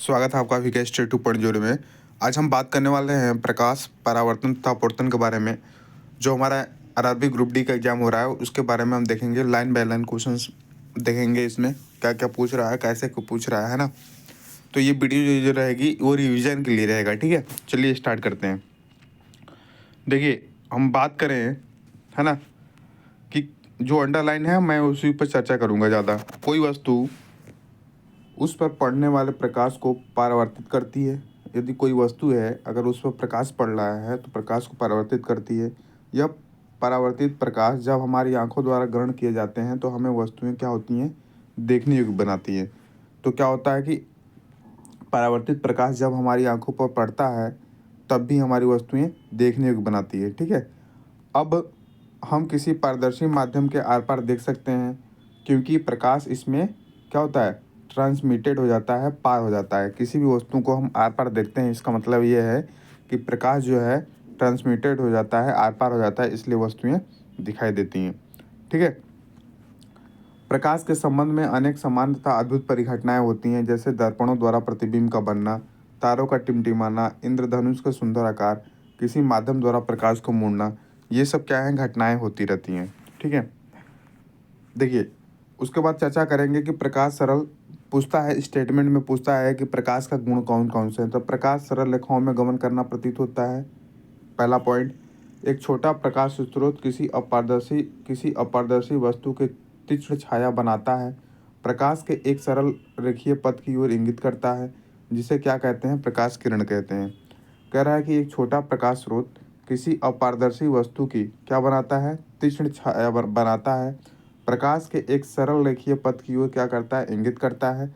स्वागत है आपका विकेश 2.0 में। आज हम बात करने वाले हैं प्रकाश, परावर्तन तथा अपवर्तन के बारे में। जो हमारा आरआरबी ग्रुप डी का एग्जाम हो रहा है उसके बारे में हम देखेंगे, लाइन बाय लाइन क्वेश्चंस देखेंगे। इसमें क्या क्या पूछ रहा है, कैसे को पूछ रहा है ना। तो ये वीडियो जो रहेगी वो रिवीजन के लिए रहेगा, ठीक है। चलिए स्टार्ट करते हैं। देखिए, हम बात करें है ना कि जो अंडरलाइन है मैं उसी पर चर्चा करूँगा ज़्यादा। कोई वस्तु उस पर पड़ने वाले प्रकाश को परावर्तित करती है। यदि कोई वस्तु है, अगर उस पर प्रकाश पड़ रहा है तो प्रकाश को परावर्तित करती है। यह परावर्तित प्रकाश जब हमारी आंखों द्वारा ग्रहण किए जाते हैं तो हमें वस्तुएं क्या होती हैं, देखने योग्य बनाती हैं। तो क्या होता है कि परावर्तित प्रकाश जब हमारी आंखों पर पड़ता है तब भी हमारी वस्तुएं देखने योग्य बनाती है, ठीक है। अब हम किसी पारदर्शी माध्यम के आर पार देख सकते हैं, क्योंकि प्रकाश इसमें क्या होता है, ट्रांसमिटेड हो जाता है, पार हो जाता है। किसी भी वस्तु को हम आर पार देखते हैं, इसका मतलब ये है कि प्रकाश जो है ट्रांसमिटेड हो जाता है, आर पार हो जाता है, इसलिए वस्तुएं दिखाई देती हैं, ठीक है। प्रकाश के संबंध में अनेक समान तथा अद्भुत परिघटनाएं होती हैं, जैसे दर्पणों द्वारा प्रतिबिंब का बनना, तारों का टिमटिमाना, इंद्रधनुष का सुंदर आकार, किसी माध्यम द्वारा प्रकाश को मोड़ना। ये सब क्या है, घटनाएं होती रहती हैं, ठीक है। देखिए, उसके बाद चर्चा करेंगे कि प्रकाश सरल पूछता है, स्टेटमेंट में पूछता है कि प्रकाश का गुण कौन कौन से हैं। तो प्रकाश सरल रेखाओं में गमन करना प्रतीत होता है, पहला पॉइंट। एक छोटा प्रकाश स्रोत किसी अपारदर्शी वस्तु के तीक्ष्ण छाया बनाता है। प्रकाश के एक सरल रेखीय पथ की ओर इंगित करता है, जिसे क्या कहते हैं, प्रकाश किरण कहते हैं। कह रहा है कि एक छोटा प्रकाश स्रोत किसी अपारदर्शी वस्तु की क्या बनाता है, तीक्ष्ण छाया बनाता है। प्रकाश के एक सरल रेखीय पथ की ओर क्या करता है, इंगित करता है,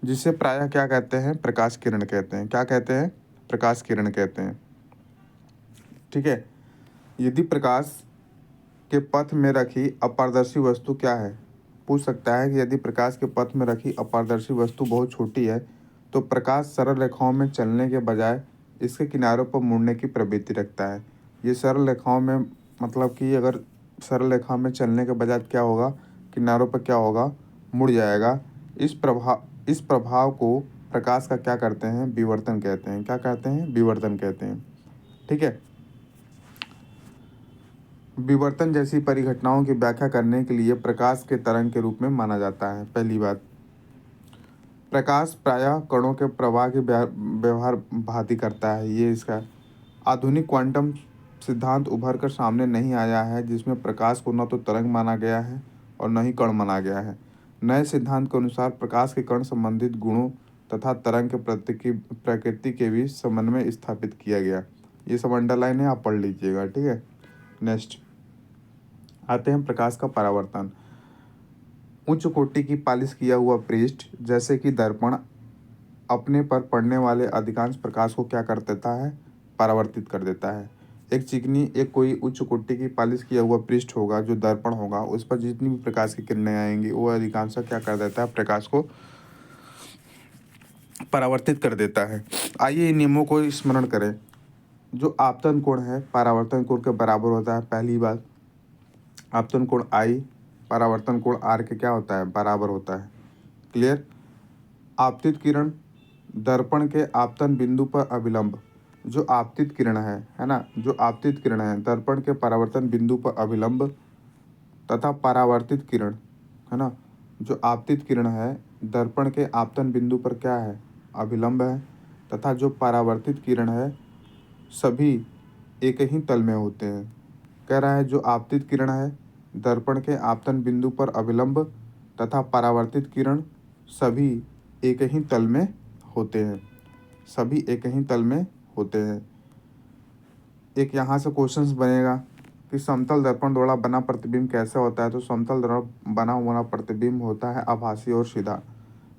जिसे प्रायः क्या कहते हैं, प्रकाश किरण कहते हैं। क्या कहते हैं, प्रकाश किरण कहते हैं, ठीक है। यदि प्रकाश के पथ में रखी अपारदर्शी वस्तु क्या है, पूछ सकता है कि यदि प्रकाश के पथ में रखी अपारदर्शी वस्तु बहुत छोटी है तो प्रकाश सरल रेखाओं में चलने के बजाय इसके किनारों पर मुड़ने की प्रवृत्ति रखता है। ये सरल रेखाओं में मतलब कि अगर सरल रेखा में चलने के बजाय क्या होगा, किनारों पर क्या होगा, मुड़ जाएगा। इस प्रभाव को प्रकाश का क्या करते हैं, विवर्तन कहते हैं। क्या कहते हैं, विवर्तन कहते हैं, ठीक है। विवर्तन जैसी परिघटनाओं की व्याख्या करने के लिए प्रकाश के तरंग के रूप में माना जाता है। पहली बात, प्रकाश प्रायः कणों के प्रवाह के व्यवहार भांति करता है। ये इसका आधुनिक क्वांटम सिद्धांत उभर कर सामने नहीं आया है, जिसमें प्रकाश को न तो तरंग माना गया है और न ही कण माना गया है। नए सिद्धांत के अनुसार प्रकाश के कण संबंधित गुणों तथा तरंग के प्रकृति के बीच समन्वय स्थापित किया गया। ये सब अंडरलाइन है, आप पढ़ लीजिएगा, ठीक है। नेक्स्ट आते हैं प्रकाश का परावर्तन। उच्च कोटि की पालिश किया हुआ पृष्ठ जैसे कि दर्पण अपने पर पड़ने वाले अधिकांश प्रकाश को क्या कर देता है, परावर्तित कर देता है। एक कोई उच्च कोटि की पालिश किया हुआ पृष्ठ होगा, जो दर्पण होगा, उस पर जितनी भी प्रकाश की किरणें आएंगी वो अधिकांश क्या कर देता है, प्रकाश को परावर्तित कर देता है। आइए इन नियमों को स्मरण करें। जो आपतन कोण है परावर्तन कोण के बराबर होता है। पहली बात, आपतन कोण आई परावर्तन कोण आर के क्या होता है, बराबर होता है। क्लियर। आपतित किरण दर्पण के आपतन बिंदु पर अभिलंब, जो आपतित किरण है ना, जो आपतित किरण है दर्पण के परावर्तन बिंदु पर अभिलंब तथा परावर्तित किरण है ना, जो आपतित किरण है दर्पण के आपतन बिंदु पर क्या है, अभिलंब है, तथा जो परावर्तित किरण है सभी एक ही तल में होते हैं। कह रहा है जो आपतित किरण है दर्पण के आपतन बिंदु पर अभिलंब तथा परावर्तित किरण सभी एक ही तल में होते हैं, सभी एक ही तल में होते हैं। एक यहाँ से क्वेश्चंस बनेगा कि समतल दर्पण द्वारा बना प्रतिबिंब कैसे होता है। तो समतल द्वारा बना हुआ प्रतिबिंब होता है आभासी और सीधा।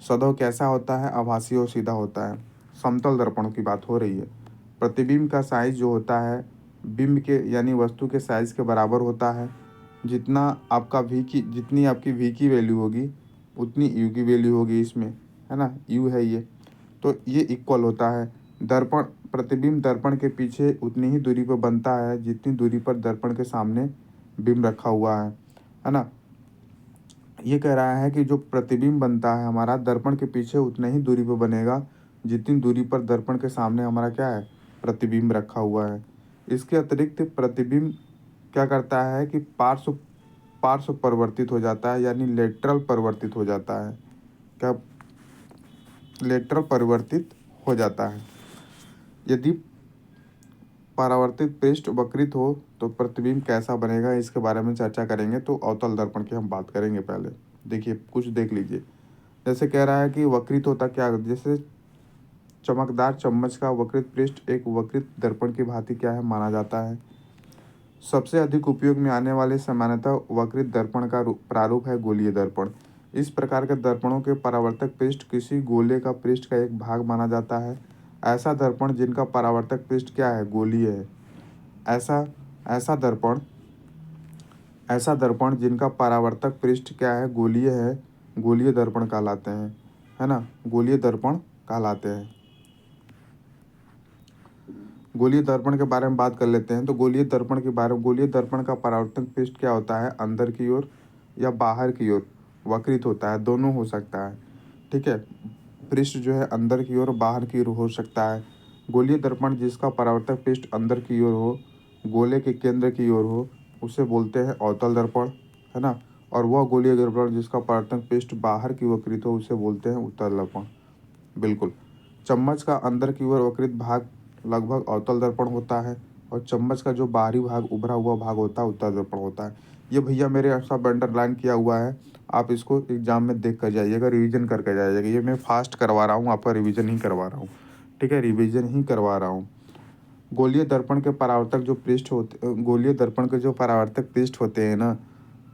सदैव कैसा होता है, आभासी और सीधा होता है। समतल दर्पण की बात हो रही है। प्रतिबिंब का साइज जो होता है बिंब के यानी वस्तु के साइज के बराबर होता है। जितनी आपकी वी की वैल्यू होगी उतनी यू की वैल्यू होगी इसमें, है ना, यू है ये। तो ये इक्वल होता है। दर्पण प्रतिबिंब दर्पण के पीछे उतनी ही दूरी पर बनता है जितनी दूरी पर दर्पण के सामने बिंब रखा हुआ है ना। ये कह रहा है कि जो प्रतिबिंब बनता है हमारा दर्पण के पीछे उतने ही दूरी पर बनेगा जितनी दूरी पर दर्पण के सामने हमारा क्या है, प्रतिबिंब रखा हुआ है। इसके अतिरिक्त प्रतिबिंब क्या करता है कि पार्श्व पार्श्व परिवर्तित हो जाता है, यानी लेटरल परिवर्तित हो जाता है। क्या, लेटरल परिवर्तित हो जाता है। यदि परावर्तित पृष्ठ वक्रित हो तो प्रतिबिंब कैसा बनेगा, इसके बारे में चर्चा करेंगे। तो अवतल दर्पण की हम बात करेंगे। पहले देखिए, कुछ देख लीजिए। जैसे कह रहा है कि वक्रित होता क्या, जैसे चमकदार चम्मच का वक्रित पृष्ठ एक वक्रित दर्पण की भांति क्या है, माना जाता है। सबसे अधिक उपयोग में आने वाले सामान्यतः वक्रित दर्पण का प्रारूप है गोलीय दर्पण। इस प्रकार के दर्पणों के परावर्तक पृष्ठ किसी गोले का पृष्ठ का एक भाग माना जाता है। ऐसा दर्पण जिनका परावर्तक पृष्ठ क्या है, गोलीय है, ऐसा ऐसा दर्पण ऐसा दर्पण जिनका परावर्तक पृष्ठ क्या है, गोलीय है, गोलीय दर्पण कहलाते हैं, है ना, गोलीय दर्पण कहलाते हैं। गोलीय दर्पण के बारे में बात कर लेते हैं। तो गोलीय दर्पण का परावर्तक पृष्ठ क्या होता है, अंदर की ओर या बाहर की ओर वक्रित होता है, दोनों हो सकता है। ठीक है, पृष्ठ जो है अंदर की ओर बाहर की ओर हो सकता है। गोलीय दर्पण जिसका परावर्तक पृष्ठ अंदर की ओर हो, गोले के केंद्र की ओर हो, उसे बोलते हैं अवतल दर्पण, है ना। और वह गोलीय दर्पण जिसका परावर्तक पृष्ठ बाहर की ओर वक्रित हो, उसे बोलते हैं उत्तल दर्पण। बिल्कुल, चम्मच का अंदर की ओर वक्रित भाग लगभग अवतल दर्पण होता है, और चम्मच का जो बाहरी भाग उभरा हुआ भाग होता है, उत्तल दर्पण होता है। ये भैया मेरे सब अंडरलाइन किया हुआ है, आप इसको एग्जाम में देख कर जाइएगा, रिवीजन करके जाइएगा। ये मैं फास्ट करवा रहा हूँ, आपका रिवीजन ही करवा रहा हूँ। ठीक है, रिवीजन ही करवा रहा हूँ। गोलीय दर्पण के परावर्तक पृष्ठ होते हैं ना,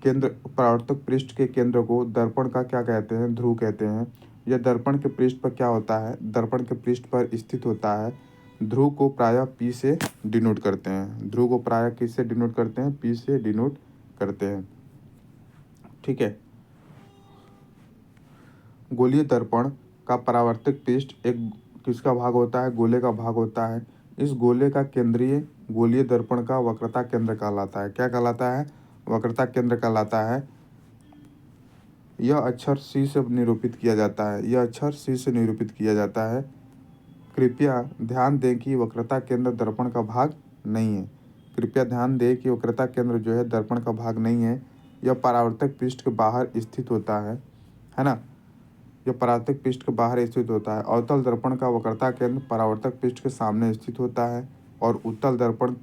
केंद्र परावर्तक पृष्ठ के केंद्र को दर्पण का क्या कहते हैं, ध्रुव कहते हैं। यह दर्पण के पृष्ठ पर क्या होता है, दर्पण के पृष्ठ पर स्थित होता है। ध्रुव को प्रायः पी से डिनोट करते हैं। ध्रुव को प्रायः किससे डिनोट करते हैं, पी से डिनोट करते हैं। ठीक है, गोलीय दर्पण का परावर्तक पृष्ठ एक किसका भाग होता है, गोले का भाग होता है। इस गोले का केंद्रीय गोलीय दर्पण का वक्रता केंद्र कहलाता है। क्या कहलाता है, वक्रता केंद्र कहलाता है। यह अक्षर सी से निरूपित किया जाता है। यह अक्षर सी से निरूपित किया जाता है। कृपया ध्यान दें कि वक्रता केंद्र दर्पण का भाग नहीं है। कृपया ध्यान दें कि वक्रता केंद्र जो है दर्पण का भाग नहीं है। यह परावर्तक पृष्ठ के बाहर स्थित होता है ना। यह परावर्तक पृष्ठ के बाहर स्थित होता है। अवतल दर्पण का वक्रता केंद्र परावर्तक पृष्ठ के सामने स्थित होता है, और उत्तल दर्पण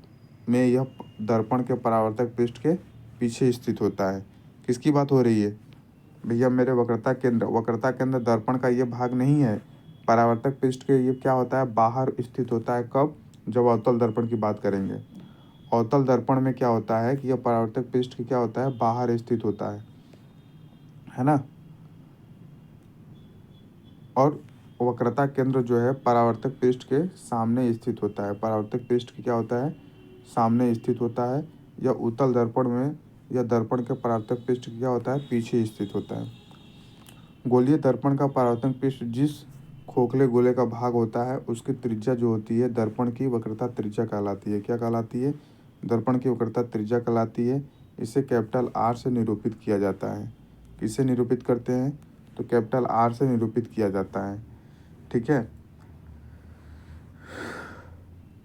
में यह दर्पण के परावर्तक पृष्ठ के पीछे स्थित होता है। किसकी बात हो रही है भैया, मेरे वक्रता केंद्र दर्पण का ये भाग नहीं है। परावर्तक पृष्ठ के ये क्या होता है, बाहर स्थित होता है। कब, जब अवतल दर्पण की बात करेंगे। अवतल दर्पण में क्या होता है कि यह परावर्तक पृष्ठ की क्या होता है, बाहर स्थित होता है ना। और वक्रता केंद्र जो है परावर्तक पृष्ठ के सामने स्थित होता है। परावर्तक पृष्ठ की क्या होता है, सामने स्थित होता है। या उत्तल दर्पण में यह दर्पण के परावर्तक पृष्ठ की क्या होता है, पीछे स्थित होता है। गोलीय दर्पण का परावर्तक पृष्ठ जिस खोखले गोले का भाग होता है, उसकी त्रिज्या जो होती है दर्पण की वक्रता त्रिज्या कहलाती है। क्या कहलाती है, दर्पण की वक्रता त्रिज्या कहलाती है। इसे कैपिटल आर से निरूपित किया जाता है। किससे निरूपित करते हैं, तो कैपिटल आर से निरूपित किया जाता है। ठीक है,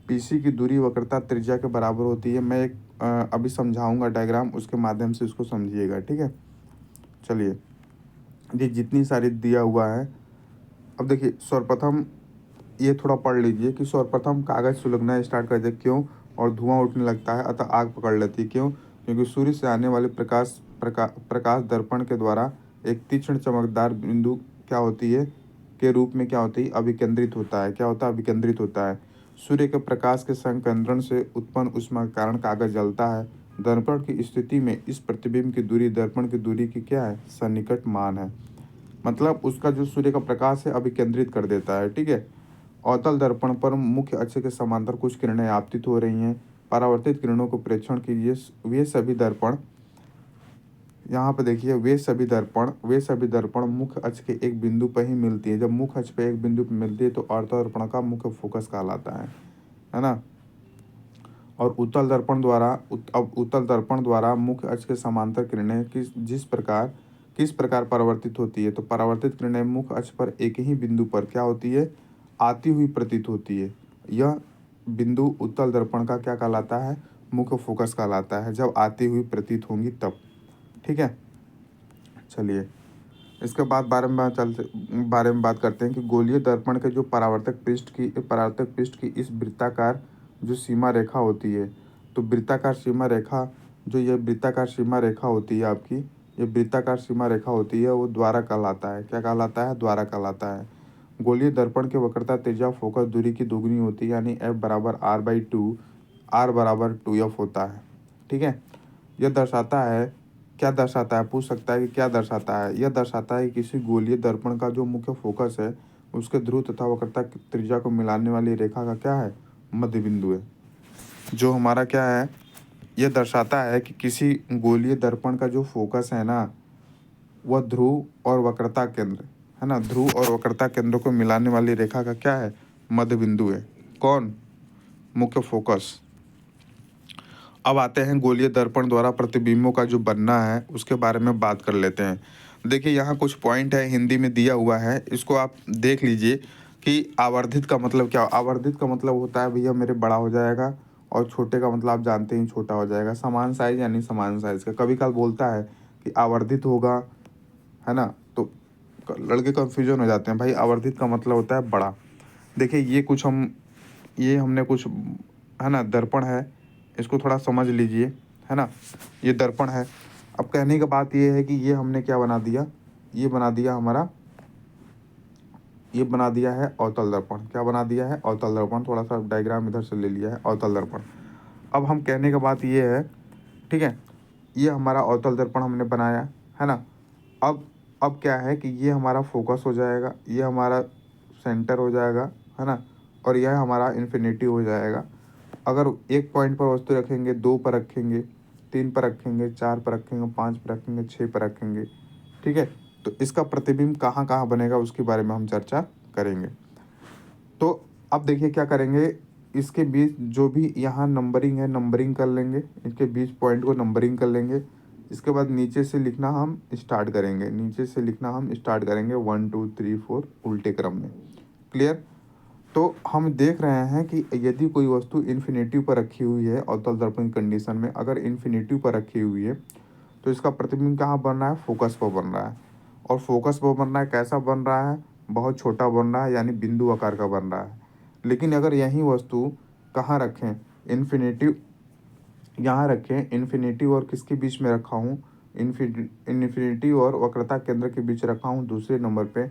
पीसी की दूरी वक्रता त्रिज्या के बराबर होती है। मैं एक अभी समझाऊंगा डायग्राम, उसके माध्यम से इसको समझिएगा। ठीक है, चलिए, ये जितनी सारी दिया हुआ है। अब देखिए, सर्वप्रथम ये थोड़ा पढ़ लीजिए कि सर्वप्रथम कागज सुलगना स्टार्ट कर दे, क्यों, और धुआं उठने लगता है, अतः आग पकड़ लेती है। क्यों, क्योंकि सूर्य से आने वाले प्रकाश दर्पण के द्वारा एक तीक्ष्ण चमकदार बिंदु क्या होती है, के रूप में क्या होती है, अभिकेंद्रित होता है। क्या होता है, अभिकेंद्रित होता है। सूर्य के प्रकाश के संकेंद्रण से उत्पन्न ऊष्मा के कारण कागज जलता है। दर्पण की स्थिति में इस प्रतिबिंब की दूरी दर्पण की दूरी की क्या है, सन्निकट मान है। मतलब उसका जो सूर्य का प्रकाश है अभिकेंद्रित कर देता है। ठीक है, अवतल दर्पण पर मुख्य अक्ष के समांतर कुछ किरणें आपतित हो रही हैं। परावर्तित किरणों को प्रेक्षण कीजिए। वे सभी दर्पण, यहाँ पे देखिए, वे सभी दर्पण मुख्य अक्ष के एक बिंदु पर ही मिलती है। जब मुख्य अक्ष पे एक बिंदु पर मिलती है तो अवतल दर्पण का मुख्य फोकस कहलाता है ना। और उत्तल दर्पण द्वारा मुख्य अक्ष के समांतर किरणें किस प्रकार परावर्तित होती है, तो परावर्तित किरणें मुख्य अक्ष पर एक ही बिंदु पर क्या होती है, आती हुई प्रतीत होती है, यह बिंदु उत्तल दर्पण का क्या कहलाता है? मुख्य फोकस कहलाता है, जब आती हुई प्रतीत होंगी तब। ठीक है, चलिए इसके बाद बारे में बात करते हैं कि गोलीय दर्पण के जो परावर्तक पृष्ठ की इस वृत्ताकार जो सीमा रेखा होती है, तो वृत्ताकार सीमा रेखा, जो ये वृत्ताकार सीमा रेखा होती है आपकी, ये वृत्ताकार सीमा रेखा होती है, वो द्वारा कहलाता है। क्या कहलाता है? द्वारा कहलाता है। गोलीय दर्पण की वक्रता त्रिज्या फोकस दूरी की दोगुनी होती है, यानी f बराबर r/2, r बराबर 2f होता है। ठीक है, यह दर्शाता है, क्या दर्शाता है? पूछ सकता है कि क्या दर्शाता है? यह दर्शाता है कि किसी गोलीय दर्पण का जो मुख्य फोकस है उसके ध्रुव तथा वक्रता की त्रिज्या को मिलाने वाली रेखा का क्या है? मध्य बिंदु है। जो हमारा क्या है, यह दर्शाता है कि किसी गोलीय दर्पण का जो फोकस है ना, वह ध्रुव और वक्रता केंद्र है ना, ध्रुव और वक्रता केंद्र को मिलाने वाली रेखा का क्या है? मध्य बिंदु है। कौन? मुख्य फोकस। अब आते हैं गोलीय दर्पण द्वारा प्रतिबिंबों का जो बनना है उसके बारे में बात कर लेते हैं। देखिए यहाँ कुछ पॉइंट है, हिंदी में दिया हुआ है, इसको आप देख लीजिए कि आवर्धित का मतलब क्या? आवर्धित का मतलब होता है भैया मेरे बड़ा हो जाएगा, और छोटे का मतलब आप जानते ही छोटा हो जाएगा। समान साइज यानी समान साइज का। कभी कभी बोलता है कि आवर्धित होगा, है ना, तो लड़के कन्फ्यूजन हो जाते हैं, भाई आवर्धित का मतलब होता है बड़ा। देखिए ये हमने कुछ, है ना, दर्पण है, इसको थोड़ा समझ लीजिए, है ना, ये दर्पण है। अब कहने की बात ये है कि ये हमने क्या बना दिया, ये बना दिया हमारा, ये बना दिया है अवतल दर्पण। क्या बना दिया है? अवतल दर्पण। थोड़ा सा डायग्राम इधर से ले लिया है, अवतल दर्पण। अब हम कहने की बात ये है, ठीक है, ये हमारा अवतल दर्पण हमने बनाया, है ना। अब क्या है कि ये हमारा फोकस हो जाएगा, ये हमारा सेंटर हो जाएगा, है ना, और यह हमारा इन्फिनिटी हो जाएगा। अगर एक पॉइंट पर वस्तु रखेंगे, 2 पर रखेंगे, 3 पर रखेंगे, 4 पर रखेंगे, 5 पर रखेंगे, 6 पर रखेंगे, ठीक है, तो इसका प्रतिबिंब कहाँ कहाँ बनेगा उसके बारे में हम चर्चा करेंगे। तो अब देखिए क्या करेंगे, इसके बीच जो भी यहाँ नंबरिंग है, नंबरिंग कर लेंगे, इसके बीच पॉइंट को नंबरिंग कर लेंगे। इसके बाद नीचे से लिखना हम स्टार्ट करेंगे, नीचे से लिखना हम स्टार्ट करेंगे 1 2 3 4 उल्टे क्रम में। क्लियर? तो हम देख रहे हैं कि यदि कोई वस्तु इन्फिनिटी पर रखी हुई है अवतल दर्पण कंडीशन में, अगर इन्फिनिटी पर रखी हुई है तो इसका प्रतिबिंब कहाँ बन रहा है? फोकस पर बन रहा है। और फोकस पर बन रहा है, कैसा बन रहा है? बहुत छोटा बन रहा है, यानी बिंदु आकार का बन रहा है। लेकिन अगर यही वस्तु कहाँ रखें? इन्फिनिटी, यहाँ रखें, इन्फिनिटी और किसके बीच में रखा हूँ? इन्फिनिटी और वक्रता केंद्र के बीच रखा हूँ दूसरे नंबर पे,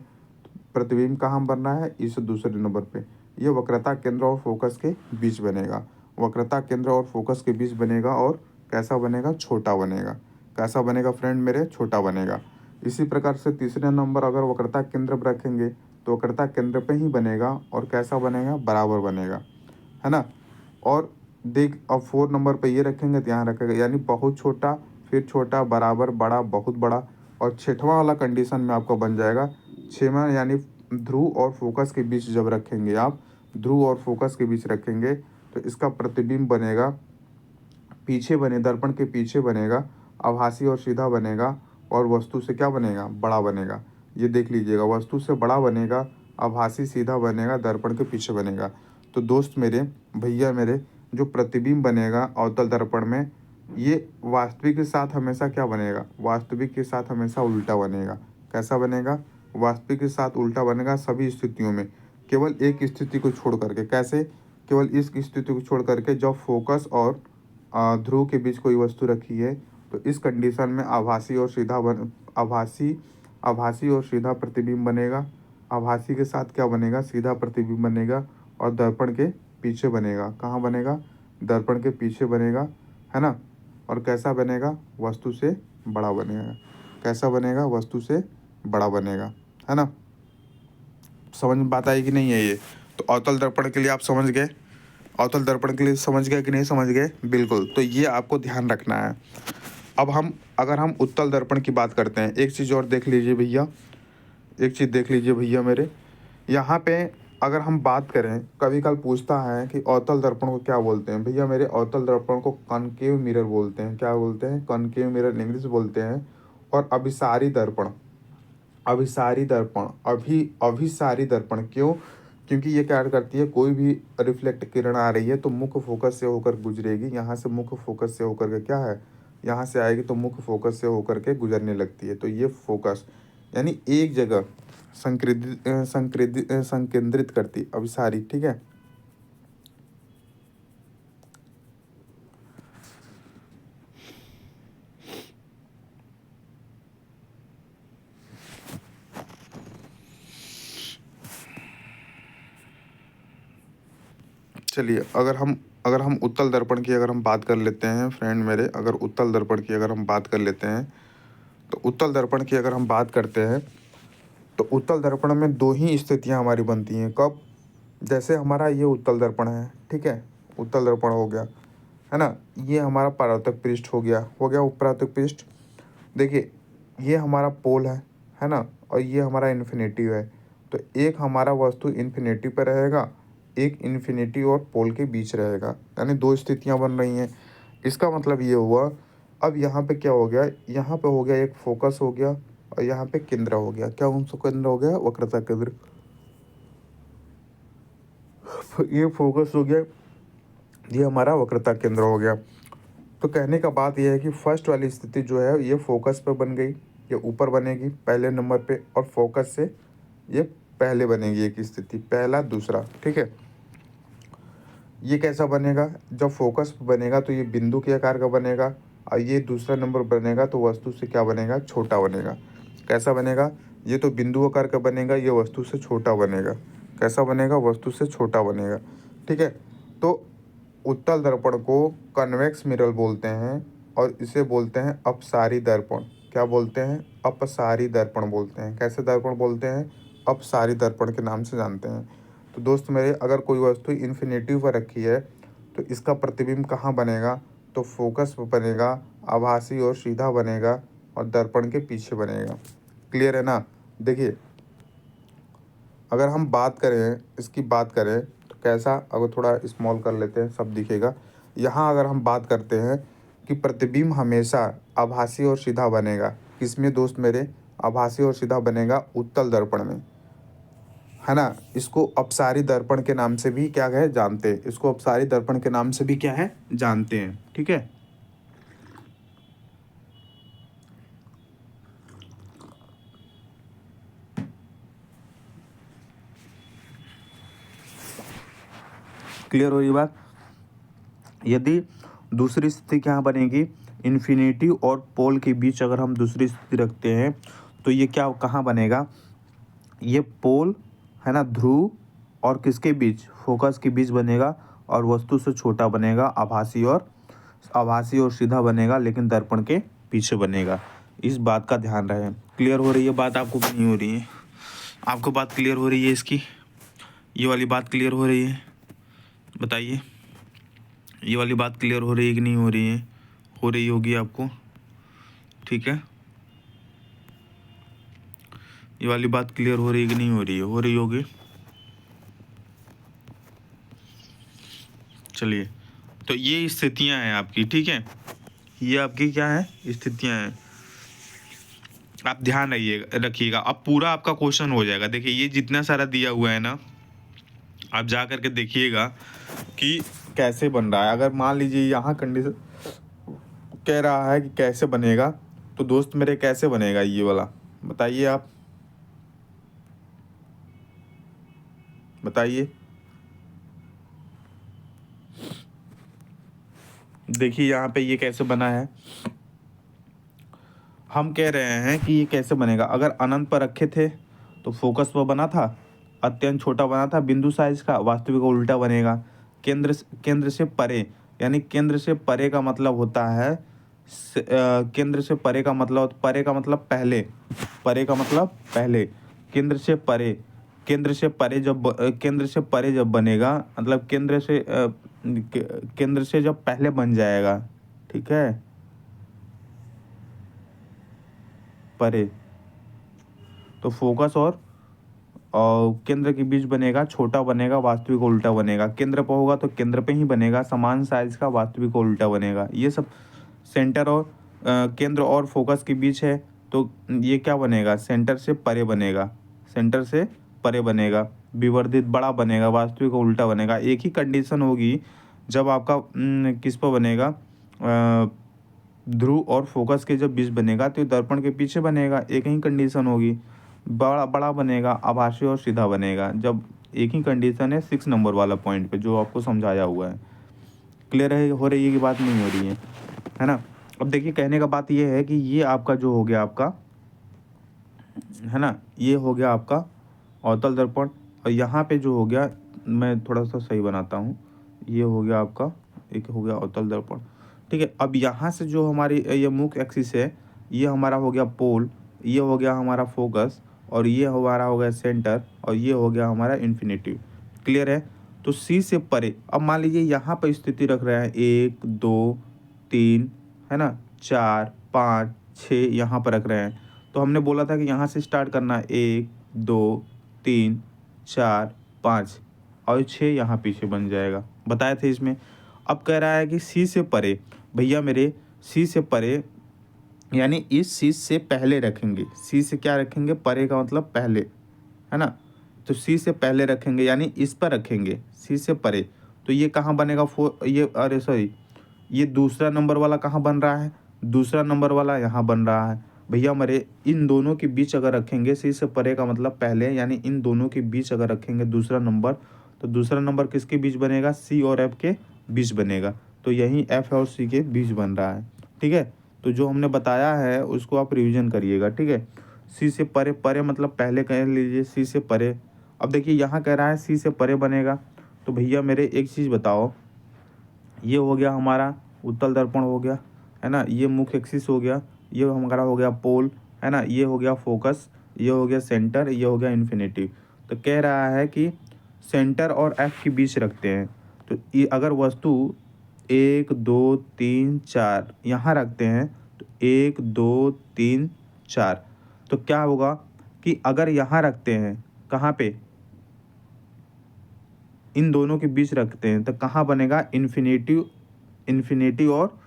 प्रतिबिंब कहाँ बन रहा है? इस दूसरे नंबर पे। ये वक्रता केंद्र और फोकस के बीच बनेगा, वक्रता केंद्र और फोकस के बीच बनेगा, और कैसा बनेगा? छोटा बनेगा। कैसा बनेगा फ्रेंड मेरे? छोटा बनेगा। इसी प्रकार से तीसरे नंबर अगर वक्रता केंद्र पर रखेंगे तो वक्रता केंद्र पे ही बनेगा, और कैसा बनेगा? बराबर बनेगा, है ना। और देख, अब 4 नंबर पे ये रखेंगे तो यहाँ रखेगा, यानी बहुत छोटा, फिर छोटा, बराबर, बड़ा, बहुत बड़ा। और छठवां वाला कंडीशन में आपका बन जाएगा, छठवां यानी ध्रुव और फोकस के बीच जब रखेंगे आप, ध्रुव और फोकस के बीच रखेंगे तो इसका प्रतिबिंब बनेगा, पीछे बने, दर्पण के पीछे बनेगा, आभासी और सीधा बनेगा, और वस्तु से क्या बनेगा? बड़ा बनेगा। ये देख लीजिएगा, वस्तु से बड़ा बनेगा, आभासी सीधा बनेगा, दर्पण के पीछे बनेगा। तो दोस्त मेरे, भैया मेरे, जो प्रतिबिंब बनेगा अवतल दर्पण में, ये वास्तविक के साथ हमेशा क्या बनेगा? वास्तविक के साथ हमेशा उल्टा बनेगा। कैसा बनेगा? वास्तविक के साथ उल्टा बनेगा सभी स्थितियों में, केवल एक स्थिति को छोड़ करके। कैसे? केवल इस स्थिति को छोड़ करके, जब फोकस और ध्रुव के बीच कोई वस्तु रखी है तो इस कंडीशन में आभासी और सीधा प्रतिबिंब बनेगा। आभासी के साथ क्या बनेगा? सीधा प्रतिबिंब बनेगा, और दर्पण के पीछे बनेगा। कहाँ बनेगा? दर्पण के पीछे बनेगा, है ना। और कैसा बनेगा? वस्तु से बड़ा बनेगा। कैसा बनेगा? वस्तु से बड़ा बनेगा, है ना। समझ में बात आई कि नहीं है ये? तो अवतल दर्पण के लिए आप समझ गए, अवतल दर्पण के लिए समझ गए कि नहीं समझ गए? बिल्कुल, तो ये आपको ध्यान रखना है। अब अगर हम उत्तल दर्पण की बात करते हैं, एक चीज़ और देख लीजिए भैया, एक चीज़ देख लीजिए भैया मेरे, यहाँ पे अगर हम बात करें, कभी कल पूछता है कि अवतल दर्पण को क्या बोलते हैं? भैया मेरे, अवतल दर्पण को कॉनकेव मिरर बोलते हैं। क्या बोलते हैं? कॉनकेव मिरर इंग्लिश बोलते हैं। और अभिसारी दर्पण, अभिसारी दर्पण, अभिसारी दर्पण क्यों? क्योंकि ये क्या करती है, कोई भी रिफ्लेक्ट किरण आ रही है तो मुख्य फोकस से होकर गुजरेगी, यहाँ से मुख्य फोकस से होकर के क्या है, यहाँ से आएगी तो मुख्य फोकस से होकर के गुजरने लगती है। तो ये फोकस यानी एक जगह संकेंद्रित करती अभिसारी, ठीक है। चलिए अगर हम उत्तल दर्पण की अगर हम बात कर लेते हैं फ्रेंड मेरे, अगर उत्तल दर्पण की अगर हम बात कर लेते हैं तो उत्तल दर्पण की अगर हम बात करते हैं तो उत्तल दर्पण में दो ही स्थितियां हमारी बनती हैं। कब? जैसे हमारा ये उत्तल दर्पण है, ठीक है, उत्तल दर्पण हो गया, है ना। ये हमारा परावर्तक पृष्ठ हो गया उपरावर्तक पृष्ठ। देखिए ये हमारा पोल है ना, और ये हमारा इन्फिनिटी है। तो एक हमारा वस्तु इन्फिनिटी पर रहेगा, एक इन्फिनिटी और पोल के बीच रहेगा, यानी दो स्थितियां बन रही हैं। इसका मतलब ये हुआ, अब यहाँ पे क्या हो गया, यहाँ पे हो गया एक फोकस हो गया और यहाँ पे केंद्र हो गया। क्या उनसे केंद्र हो गया? वक्रता केंद्र। ये फोकस हो गया, ये हमारा वक्रता केंद्र हो गया। तो कहने का बात यह है कि फर्स्ट वाली स्थिति जो है ये फोकस पे बन गई, ये ऊपर बनेगी पहले नंबर पे, और फोकस से ये पहले बनेगी एक स्थिति, पहला दूसरा, ठीक है। ये कैसा बनेगा? जब फोकस बनेगा तो ये बिंदु के आकार का बनेगा, और ये दूसरा नंबर बनेगा तो वस्तु से क्या बनेगा? छोटा बनेगा। कैसा बनेगा? ये तो बिंदु आकार का बनेगा, ये वस्तु से छोटा बनेगा। कैसा बनेगा? वस्तु से छोटा बनेगा, ठीक है। तो उत्तल दर्पण को कन्वेक्स मिरर बोलते हैं और इसे बोलते हैं अपसारी दर्पण। क्या बोलते हैं? अपसारी दर्पण बोलते हैं। कैसे दर्पण बोलते हैं? अपसारी दर्पण के नाम से जानते हैं। तो दोस्त मेरे, अगर कोई वस्तु इन्फिनिटी पर रखी है तो इसका प्रतिबिंब कहाँ बनेगा? तो फोकस पर बनेगा, आभासी और सीधा बनेगा, और दर्पण के पीछे बनेगा। क्लियर है ना? देखिए अगर हम बात करें, इसकी बात करें तो कैसा, अगर थोड़ा स्मॉल कर लेते हैं सब दिखेगा। यहाँ अगर हम बात करते हैं कि प्रतिबिंब हमेशा आभासी और सीधा बनेगा, किसमें दोस्त मेरे? आभासी और सीधा बनेगा उत्तल दर्पण में, है ना। इसको अपसारी दर्पण के नाम से भी क्या है जानते हैं, इसको अपसारी दर्पण के नाम से भी क्या है जानते हैं, ठीक है। क्लियर हो रही बात? यदि दूसरी स्थिति क्या बनेगी, इन्फिनिटी और पोल के बीच अगर हम दूसरी स्थिति रखते हैं तो ये क्या कहाँ बनेगा, ये पोल है ना, ध्रुव और किसके बीच? फोकस के बीच बनेगा, और वस्तु से छोटा बनेगा, आभासी और सीधा बनेगा, लेकिन दर्पण के पीछे बनेगा। इस बात का ध्यान रहे। क्लियर हो रही है बात? आपको नहीं हो रही है? आपको बात क्लियर हो रही है इसकी? ये वाली बात क्लियर हो रही है? बताइए, ये वाली बात क्लियर हो रही है कि नहीं हो रही है? हो रही होगी आपको, ठीक है। ये वाली बात क्लियर हो रही है कि नहीं हो रही है? हो रही होगी। चलिए, तो ये स्थितियां हैं आपकी, ठीक है। ये आपकी क्या है? स्थितियां हैं। आप ध्यान रखिएगा। अब पूरा आपका क्वेश्चन हो जाएगा। देखिए ये जितना सारा दिया हुआ है ना, आप जा करके देखिएगा कि कैसे बन रहा है। अगर मान लीजिए यहाँ कंडीशन कह रहा है कि कैसे बनेगा, तो दोस्त मेरे कैसे बनेगा ये वाला? बताइए, आप बताइए। देखिए यहाँ पे ये कैसे बना है। हम कह रहे हैं कि ये कैसे बनेगा। अगर अनंत पर रखे थे तो फोकस पर बना था, अत्यंत छोटा बना था, बिंदु साइज का, वास्तविक उल्टा बनेगा। केंद्र से परे, यानी केंद्र से परे का मतलब होता है केंद्र से परे का मतलब पहले, परे का मतलब पहले, केंद्र से परे, केंद्र से परे जब बनेगा, मतलब केंद्र से जब पहले बन जाएगा, ठीक है, परे, तो फोकस और केंद्र के बीच बनेगा, छोटा बनेगा, वास्तविक उल्टा बनेगा। केंद्र पर होगा तो केंद्र पे ही बनेगा, समान साइज का, वास्तविक उल्टा बनेगा। ये सब सेंटर और केंद्र और फोकस के बीच है, तो ये क्या बनेगा? सेंटर से परे बनेगा, सेंटर से परे बनेगा। विवर्धित बड़ा बनेगा, वास्तविक का उल्टा बनेगा। एक ही कंडीशन होगी जब आपका किस पर बनेगा, ध्रुव और फोकस के जब बीच बनेगा तो दर्पण के पीछे बनेगा। एक ही कंडीशन होगी, बड़ा बड़ा बनेगा, आभासी और सीधा बनेगा। जब एक ही कंडीशन है 6 नंबर वाला पॉइंट पे जो आपको समझाया हुआ है। क्लियर है, हो रही है कि बात नहीं हो रही है ना। अब देखिए कहने का बात ये है कि ये आपका जो हो गया आपका, है ना, ये हो गया आपका अवतल दर्पण। और यहाँ पे जो हो गया, मैं थोड़ा सा सही बनाता हूँ, ये हो गया आपका, एक हो गया अवतल दर्पण। ठीक है, अब यहाँ से जो हमारी ये मुख्य एक्सिस है, ये हमारा हो गया पोल, ये हो गया हमारा फोकस, और ये हमारा हो गया सेंटर, और ये हो गया हमारा इन्फिनिटिव। क्लियर है। तो सी से परे अब मान लीजिए यहाँ पर स्थिति रख रहे हैं 1 2 3, है ना, 4 5 6 यहाँ पर रख रहे हैं। तो हमने बोला था कि यहाँ से स्टार्ट करना है 1 2 3 4 5 और 6 यहाँ पीछे बन जाएगा, बताए थे इसमें। अब कह रहा है कि सी से परे, भैया मेरे सी से परे यानी इस सी से पहले रखेंगे। सी से क्या रखेंगे, परे का मतलब पहले, है ना। तो सी से पहले रखेंगे यानी इस पर रखेंगे, सी से परे। तो ये कहाँ बनेगा, ये अरे सॉरी, ये दूसरा नंबर वाला कहाँ बन रहा है, दूसरा नंबर वाला यहाँ बन रहा है। भैया मेरे इन दोनों के बीच अगर रखेंगे, सी से परे का मतलब पहले, यानी इन दोनों के बीच अगर रखेंगे दूसरा नंबर, तो दूसरा नंबर किसके बीच बनेगा, सी और एफ के बीच बनेगा। तो यहीं एफ और सी के बीच बन रहा है। ठीक है, तो जो हमने बताया है उसको आप रिवीजन करिएगा। ठीक है, सी से परे, परे मतलब पहले कह लीजिए, सी से परे। अब देखिए यहाँ कह रहा है सी से परे बनेगा। तो भैया मेरे एक चीज़ बताओ, ये हो गया हमारा उत्तल दर्पण हो गया, है ना, ये मुख्य एक्सिस हो गया, ये हमारा हो गया पोल, है ना, ये हो गया फोकस, ये हो गया सेंटर, ये हो गया इन्फिनिटी। तो कह रहा है कि सेंटर और एफ के बीच रखते हैं। तो ये अगर वस्तु 1 2 3 4 यहाँ रखते हैं, तो 1 2 3 4, तो क्या होगा कि अगर यहाँ रखते हैं, कहाँ पे, इन दोनों के बीच रखते हैं, तो कहाँ बनेगा, इन्फिनिटी, इन्फिनिटी और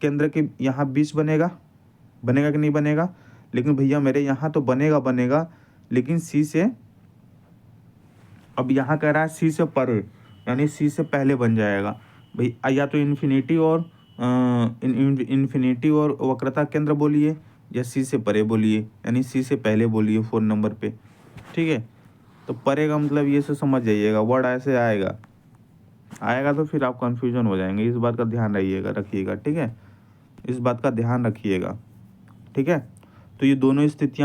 केंद्र के यहाँ बीच बनेगा, बनेगा कि नहीं बनेगा। लेकिन भैया मेरे यहाँ तो बनेगा बनेगा, लेकिन सी से, अब यहाँ कह रहा है सी से परे, यानी सी से पहले बन जाएगा भाई। या तो इन्फिनिटी और इन्फिनिटी और वक्रता केंद्र बोलिए, या सी से परे बोलिए, यानी सी से पहले बोलिए 4 नंबर पे। ठीक है, तो परे का मतलब ये से समझ जाइएगा, वर्ड ऐसे आएगा, आएगा तो फिर आप कंफ्यूजन हो जाएंगे। इस बात का ध्यान रखिएगा। ठीक है, इस बात का ध्यान रखिएगा। ठीक है, तो ये दोनों स्थितियाँ